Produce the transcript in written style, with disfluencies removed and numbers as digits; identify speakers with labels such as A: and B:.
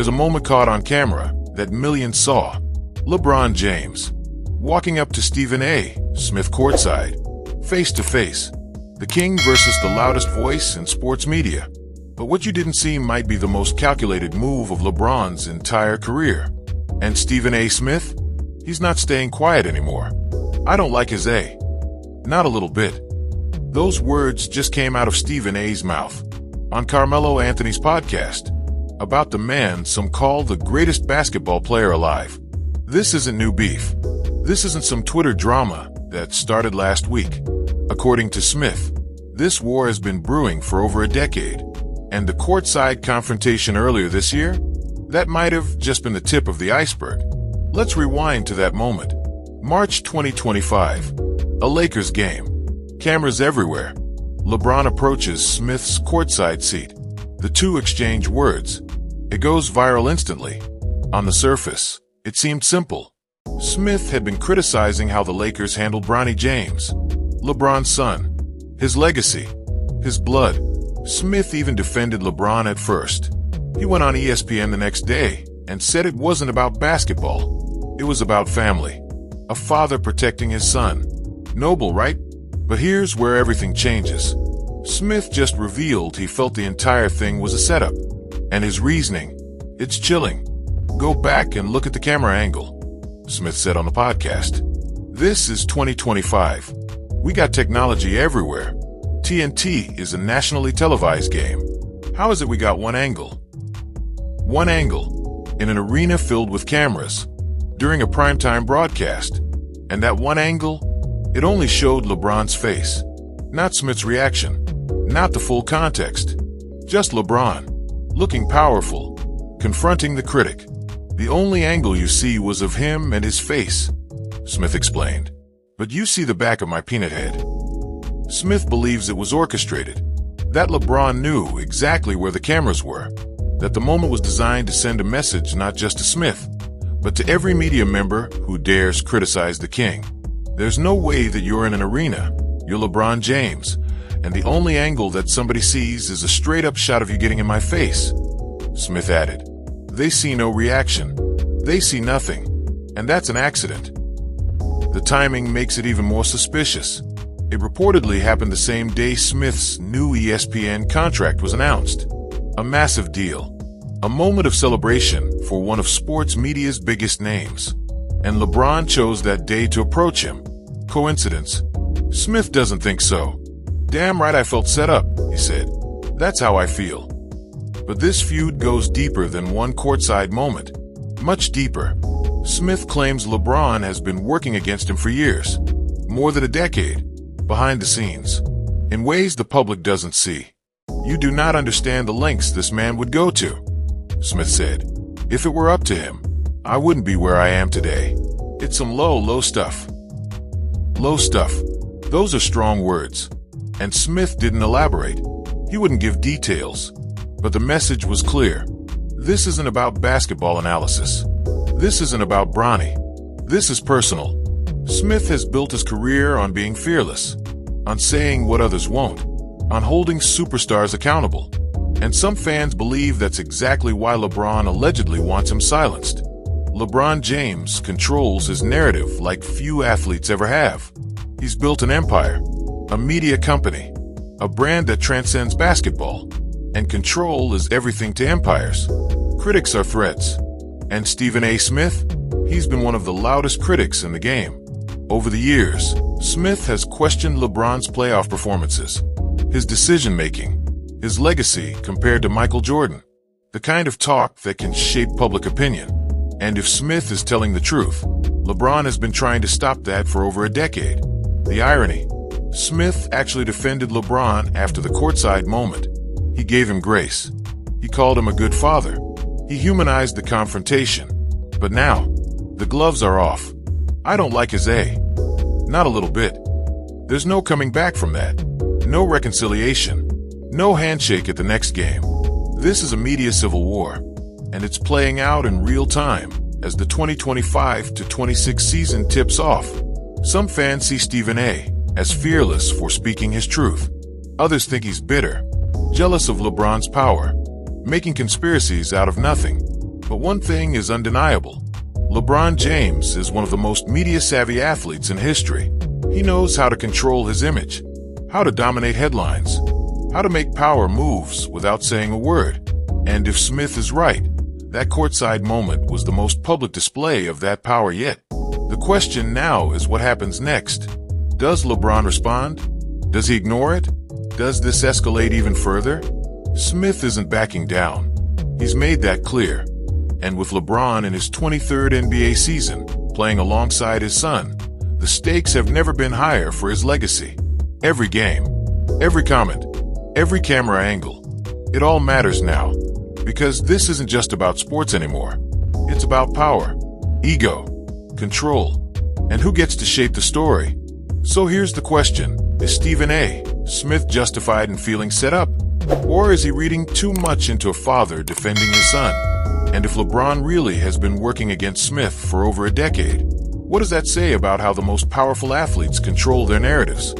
A: There's a moment caught on camera that millions saw. LeBron James walking up to Stephen A. Smith courtside, face to face. The king versus the loudest voice in sports media. But what you didn't see might be the most calculated move of LeBron's entire career. And Stephen A. Smith? He's not staying quiet anymore. I don't like his A. Not a little bit. Those words just came out of Stephen A.'s mouth on Carmelo Anthony's podcast about the man some call the greatest basketball player alive. This isn't new beef. This isn't some Twitter drama that started last week. According to Smith, this war has been brewing for over a decade, and the courtside confrontation earlier this year, that might have just been the tip of the iceberg. Let's rewind to that moment. March 2025, a Lakers game. Cameras everywhere. LeBron approaches Smith's courtside seat. The two exchange words. It goes viral instantly. On the surface, it seemed simple. Smith had been criticizing how the Lakers handled Bronny James, LeBron's son, his legacy, his blood. Smith even defended LeBron at first. He went on ESPN the next day and said it wasn't about basketball. It was about family. A father protecting his son. Noble, right? But here's where everything changes. Smith just revealed he felt the entire thing was a setup. And his reasoning, it's chilling. Go back and look at the camera angle, Smith said on the podcast. This is 2025. We got technology everywhere. TNT is a nationally televised game. How is it we got one angle? One angle in an arena filled with cameras during a primetime broadcast. And that one angle, it only showed LeBron's face, not Smith's reaction, not the full context. Just LeBron, looking powerful, confronting the critic. The only angle you see was of him and his face, Smith explained. But you see the back of my peanut head. Smith believes it was orchestrated, that LeBron knew exactly where the cameras were, that the moment was designed to send a message not just to Smith, but to every media member who dares criticize the king. There's no way that you're in an arena, you're LeBron James, and the only angle that somebody sees is a straight-up shot of you getting in my face, Smith added. They see no reaction. They see nothing. And that's an accident. The timing makes it even more suspicious. It reportedly happened the same day Smith's new ESPN contract was announced. A massive deal. A moment of celebration for one of sports media's biggest names. And LeBron chose that day to approach him. Coincidence? Smith doesn't think so. Damn right I felt set up, he said. That's how I feel. But this feud goes deeper than one courtside moment. Much deeper. Smith claims LeBron has been working against him for years. More than a decade. Behind the scenes. In ways the public doesn't see. You do not understand the lengths this man would go to, Smith said. If it were up to him, I wouldn't be where I am today. It's some low stuff. Low stuff. Those are strong words. And Smith didn't elaborate. He wouldn't give details. But the message was clear. This isn't about basketball analysis. This isn't about Bronny. This is personal. Smith has built his career on being fearless, on saying what others won't, on holding superstars accountable. And some fans believe that's exactly why LeBron allegedly wants him silenced. LeBron James controls his narrative like few athletes ever have. He's built an empire, a media company, a brand that transcends basketball. And control is everything to empires. Critics are threats. And Stephen A. Smith? He's been one of the loudest critics in the game. Over the years, Smith has questioned LeBron's playoff performances, his decision-making, his legacy compared to Michael Jordan, the kind of talk that can shape public opinion. And if Smith is telling the truth, LeBron has been trying to stop that for over a decade. The irony, Smith actually defended LeBron after the courtside moment. He gave him grace. He called him a good father. He humanized the confrontation. But now, the gloves are off. I don't like his A. Not a little bit. There's no coming back from that. No reconciliation. No handshake at the next game. This is a media civil war. And it's playing out in real time as the 2025-26 season tips off. Some fans see Stephen A. as fearless for speaking his truth. Others think he's bitter, jealous of LeBron's power, making conspiracies out of nothing. But one thing is undeniable. LeBron James is one of the most media-savvy athletes in history. He knows how to control his image, how to dominate headlines, how to make power moves without saying a word. And if Smith is right, that courtside moment was the most public display of that power yet. The question now is what happens next. Does LeBron respond? Does he ignore it? Does this escalate even further? Smith isn't backing down. He's made that clear. And with LeBron in his 23rd NBA season, playing alongside his son, the stakes have never been higher for his legacy. Every game, every comment, every camera angle, it all matters now. Because this isn't just about sports anymore. It's about power, ego, control, and who gets to shape the story. So here's the question. Is Stephen A. Smith justified in feeling set up? Or is he reading too much into a father defending his son? And if LeBron really has been working against Smith for over a decade, what does that say about how the most powerful athletes control their narratives?